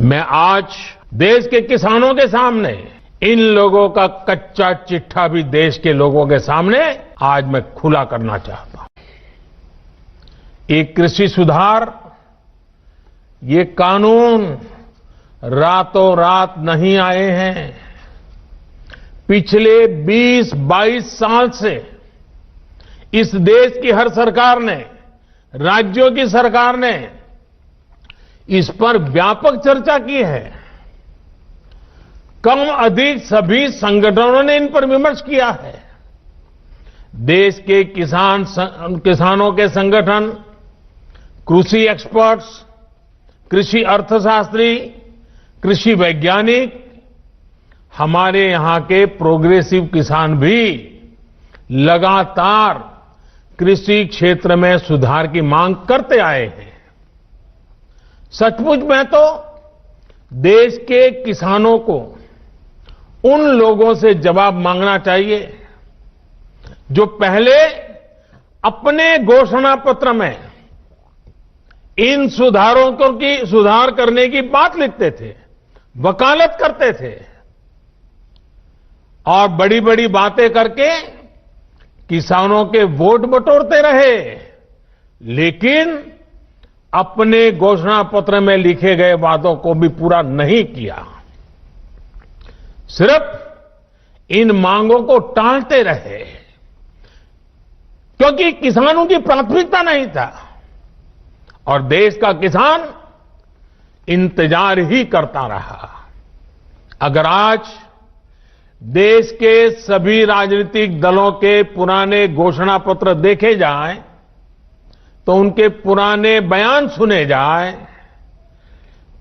मैं आज देश के किसानों के सामने इन लोगों का कच्चा चिट्ठा भी देश के लोगों के सामने आज मैं खुला करना चाहता हूं। ये कृषि सुधार, ये कानून रातों रात नहीं आए हैं। पिछले 20-22 साल से इस देश की हर सरकार ने, राज्यों की सरकार ने इस पर व्यापक चर्चा की है। कम अधिक सभी संगठनों ने इन पर विमर्श किया है। देश के किसानों के संगठन, कृषि एक्सपर्ट्स, कृषि अर्थशास्त्री, कृषि वैज्ञानिक, हमारे यहां के प्रोग्रेसिव किसान भी लगातार कृषि क्षेत्र में सुधार की मांग करते आए हैं। सचमुच में तो देश के किसानों को उन लोगों से जवाब मांगना चाहिए जो पहले अपने घोषणा पत्र में इन सुधार करने की बात लिखते थे, वकालत करते थे और बड़ी बड़ी बातें करके किसानों के वोट बटोरते रहे, लेकिन अपने घोषणा पत्र में लिखे गए वादों को भी पूरा नहीं किया। सिर्फ इन मांगों को टालते रहे क्योंकि किसानों की प्राथमिकता नहीं था और देश का किसान इंतजार ही करता रहा। अगर आज देश के सभी राजनीतिक दलों के पुराने घोषणा पत्र देखे जाएं तो उनके पुराने बयान सुने जाएं,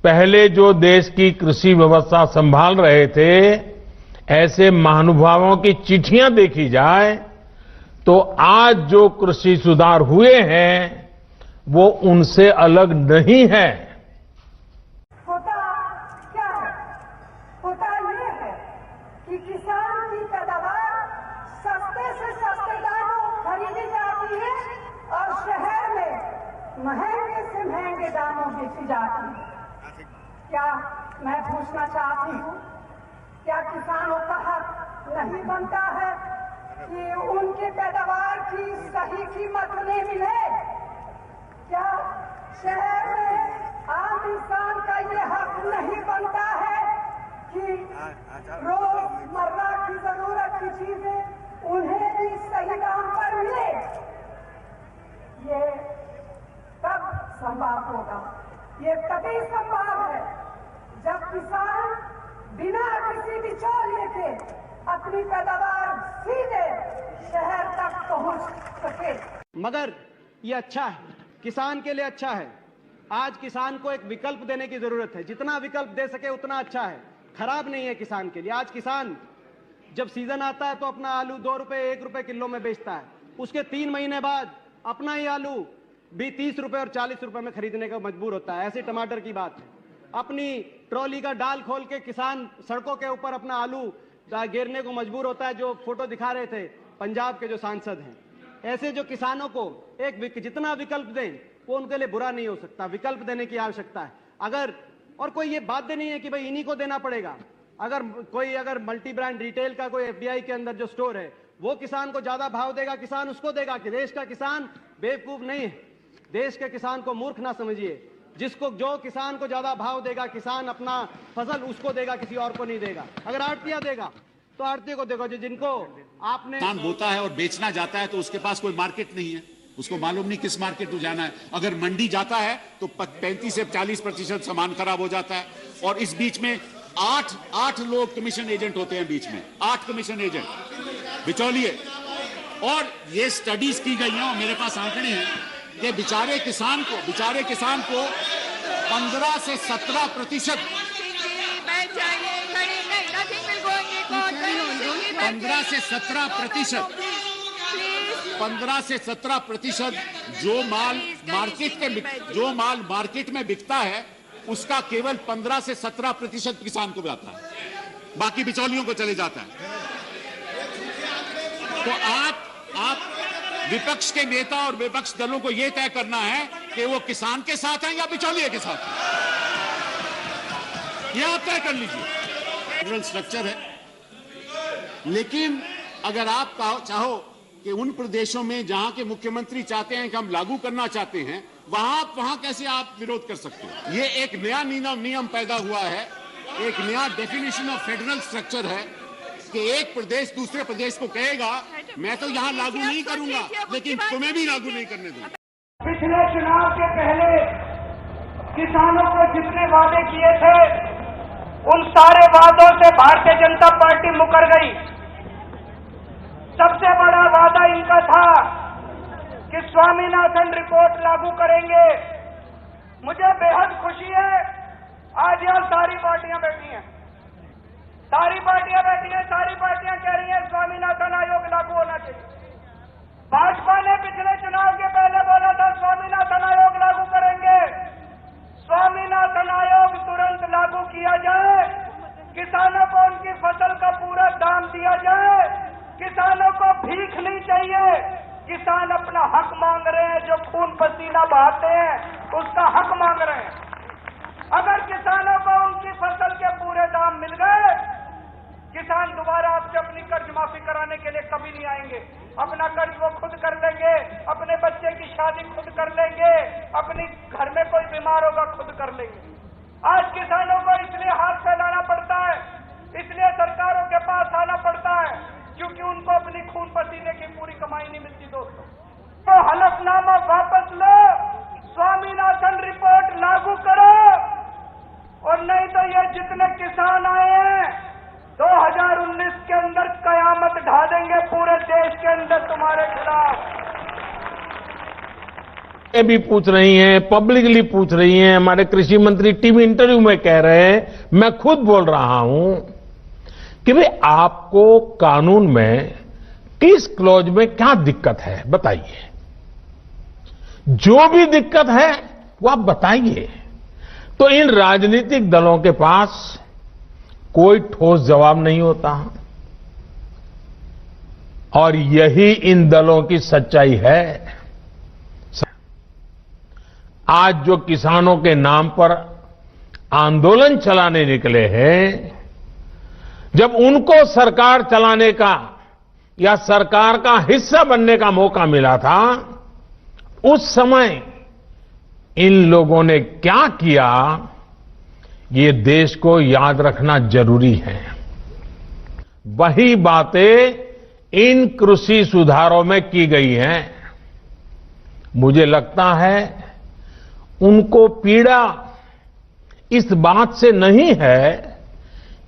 पहले जो देश की कृषि व्यवस्था संभाल रहे थे ऐसे महानुभावों की चिट्ठियां देखी जाए तो आज जो कृषि सुधार हुए हैं वो उनसे अलग नहीं है। होता क्या है? होता ये है कि किसान की पैदावार सस्ते से सस्ते दामों खरीदी जाती है और शहर में महंगे से महंगे दामों बेची जाती है। क्या मैं पूछना चाहती हूँ, क्या किसानों का हक नहीं बनता है कि उनके पैदावार की सही कीमत उन्हें मिले? क्या शहर में आम इंसान का ये हक नहीं बनता है कि रोजमर्रा की जरूरत की चीजें उन्हें भी सही दाम पर मिले? ये तब संभव होगा, ये तभी संभव है जब किसान बिना किसी बिचौलिए के अपनी पैदावार सीधे शहर तक पहुंच सके। मगर ये अच्छा है, किसान के लिए अच्छा है। आज किसान को एक विकल्प देने की जरूरत है, जितना विकल्प दे सके उतना अच्छा है, खराब नहीं है किसान के लिए। आज किसान जब सीजन आता है तो अपना आलू 2 रुपए 1 रुपए किलो में बेचता है, उसके 3 महीने बाद अपना ही आलू भी 30 रुपए और 40 रुपए में खरीदने का मजबूर होता है। ऐसे टमाटर की बात है। अपनी ट्रॉली का डाल खोल के किसान सड़कों के ऊपर अपना आलू गिरने को मजबूर होता है, जो फोटो दिखा रहे थे पंजाब के जो सांसद हैं। ऐसे जो किसानों को जितना विकल्प दें वो उनके लिए बुरा नहीं हो सकता, विकल्प देने की आवश्यकता है। और कोई ये बाध्य नहीं है कि भाई इन्हीं को देना पड़ेगा। अगर मल्टी ब्रांड रिटेल का कोई एफडीआई के अंदर जो स्टोर है वो किसान को ज्यादा भाव देगा, किसान उसको देगा। कि देश का किसान बेवकूफ नहीं है, देश के किसान को मूर्ख ना समझिए। जो किसान को ज्यादा भाव देगा, किसान अपना फसल उसको देगा, किसी और को नहीं देगा। अगर आड़तिया देगा तो आड़ती को देखो, जिनको आपने किसान बोता है और बेचना जाता है तो उसके पास कोई मार्केट नहीं है, उसको मालूम नहीं किस मार्केट में जाना है। अगर मंडी जाता है तो 35 से 40% सामान खराब हो जाता है। और इस बीच में 8 लोग कमीशन एजेंट होते हैं, बीच में 8 कमीशन एजेंट बिचौलिए। और ये स्टडीज की गई हैं और मेरे पास आंकड़े हैं कि बेचारे किसान को 15 से 17% 15 से 17% जो माल मार्केट में बिकता है उसका केवल 15 से 17% किसान को जाता है, बाकी बिचौलियों को चले जाता है। तो आप विपक्ष के नेता और विपक्ष दलों को यह तय करना है कि वो किसान के साथ हैं या बिचौलिए के साथ हैं। ये आप तय कर लीजिए। फेडरल स्ट्रक्चर है, लेकिन अगर आप चाहो कि उन प्रदेशों में जहां के मुख्यमंत्री चाहते हैं कि हम लागू करना चाहते हैं, वहां कैसे आप विरोध कर सकते हैं? ये एक नया नियम पैदा हुआ है, एक नया डेफिनेशन ऑफ फेडरल स्ट्रक्चर है कि एक प्रदेश दूसरे प्रदेश को कहेगा मैं तो यहां लागू नहीं करूंगा, लेकिन तुम्हें भी लागू नहीं करने दूंगा। पिछले चुनाव के पहले किसानों को जितने वादे किए थे, उन सारे वादों से भारतीय जनता पार्टी मुकर गई। सबसे बड़ा वादा इनका था कि स्वामीनाथन रिपोर्ट लागू करेंगे। मुझे बेहद खुशी है, आज यहां सारी पार्टियां बैठी हैं, सारी पार्टियां कह रही हैं स्वामीनाथन आयोग लागू होना चाहिए। भाजपा ने पिछले चुनाव के पहले बोला था स्वामीनाथन आयोग लागू करेंगे। स्वामीनाथन आयोग तुरंत लागू किया जाए, किसानों को उनकी फसल का पूरा दाम दिया जाए। किसानों को भीख नहीं चाहिए, किसान अपना हक मांग रहे हैं, जो खून पसीना बहाते हैं उसका हक मांग रहे हैं। अगर किसानों को उनकी फसल के पूरे दाम मिल गए, किसान दोबारा आपसे अपनी कर्ज माफी कराने के लिए कभी नहीं आएंगे। अपना कर्ज वो खुद कर लेंगे, अपने बच्चे की शादी खुद कर लेंगे, अपनी घर में कोई बीमार होगा खुद कर लेंगे। आज किसानों को इसलिए हाथ फैलाना पड़ता है, इसलिए सरकारों के पास आना पड़ता है, क्योंकि उनको अपनी खून पसीने की पूरी कमाई नहीं मिलती। दोस्तों, तो हलफनामा वापस लो, स्वामीनाथन रिपोर्ट लागू करो, और नहीं तो ये जितने किसान आए हैं 2019 के अंदर कयामत ढा देंगे पूरे देश के अंदर तुम्हारे खिलाफ। ये भी पूछ रही हैं, पब्लिकली पूछ रही हैं, हमारे कृषि मंत्री टीवी इंटरव्यू में कह रहे हैं, मैं खुद बोल रहा हूं कि भाई आपको कानून में किस क्लॉज में क्या दिक्कत है बताइए। जो भी दिक्कत है वो आप बताइए। तो इन राजनीतिक दलों के पास कोई ठोस जवाब नहीं होता, और यही इन दलों की सच्चाई है। आज जो किसानों के नाम पर आंदोलन चलाने निकले हैं, जब उनको सरकार चलाने का या सरकार का हिस्सा बनने का मौका मिला था, उस समय इन लोगों ने क्या किया, ये देश को याद रखना जरूरी है। वही बातें इन कृषि सुधारों में की गई हैं। मुझे लगता है उनको पीड़ा इस बात से नहीं है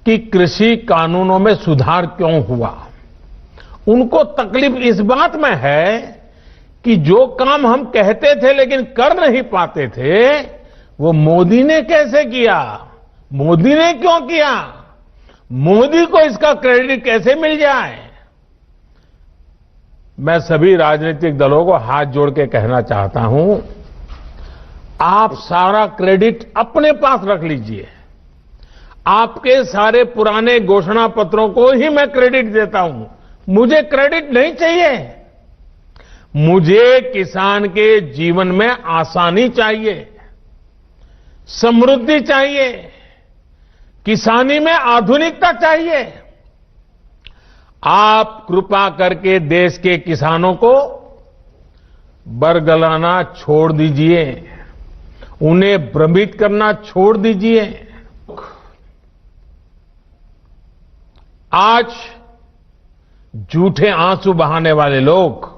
कि कृषि कानूनों में सुधार क्यों हुआ। उनको तकलीफ इस बात में है कि जो काम हम कहते थे लेकिन कर नहीं पाते थे, वो मोदी ने कैसे किया, मोदी ने क्यों किया, मोदी को इसका क्रेडिट कैसे मिल जाए। मैं सभी राजनीतिक दलों को हाथ जोड़ के कहना चाहता हूं, आप सारा क्रेडिट अपने पास रख लीजिए। आपके सारे पुराने घोषणा पत्रों को ही मैं क्रेडिट देता हूं, मुझे क्रेडिट नहीं चाहिए। मुझे किसान के जीवन में आसानी चाहिए, समृद्धि चाहिए, किसानी में आधुनिकता चाहिए। आप कृपा करके देश के किसानों को बरगलाना छोड़ दीजिए, उन्हें भ्रमित करना छोड़ दीजिए। आज झूठे आंसू बहाने वाले लोग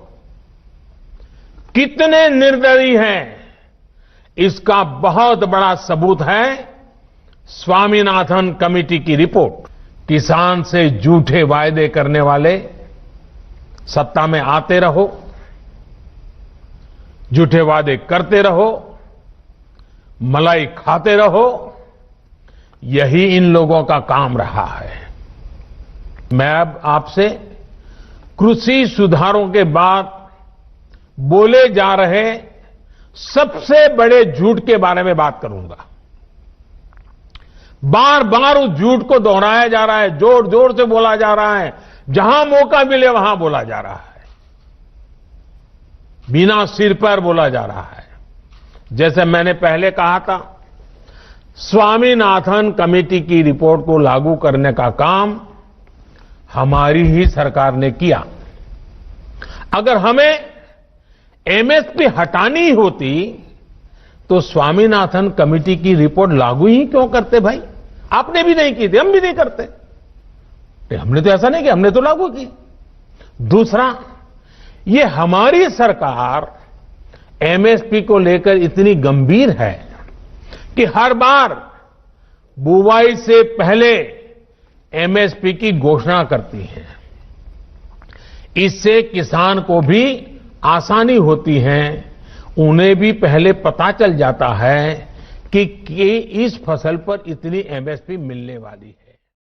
कितने निर्दयी हैं, इसका बहुत बड़ा सबूत है स्वामीनाथन कमेटी की रिपोर्ट। किसान से झूठे वायदे करने वाले सत्ता में आते रहो, झूठे वादे करते रहो, मलाई खाते रहो, यही इन लोगों का काम रहा है। मैं अब आपसे कृषि सुधारों के बाद बोले जा रहे सबसे बड़े झूठ के बारे में बात करूंगा। बार बार उस झूठ को दोहराया जा रहा है, जोर जोर से बोला जा रहा है, जहां मौका मिले वहां बोला जा रहा है, बिना सिर पर बोला जा रहा है। जैसे मैंने पहले कहा था, स्वामीनाथन कमेटी की रिपोर्ट को लागू करने का काम हमारी ही सरकार ने किया। अगर हमें एमएसपी हटानी होती तो स्वामीनाथन कमेटी की रिपोर्ट लागू ही क्यों करते भाई? आपने भी नहीं की थी, हम भी नहीं करते। हमने तो ऐसा नहीं किया, हमने तो लागू की। दूसरा, ये हमारी सरकार एमएसपी को लेकर इतनी गंभीर है कि हर बार बुवाई से पहले एमएसपी की घोषणा करती है। इससे किसान को भी आसानी होती है, उन्हें भी पहले पता चल जाता है कि इस फसल पर इतनी एमएसपी मिलने वाली है।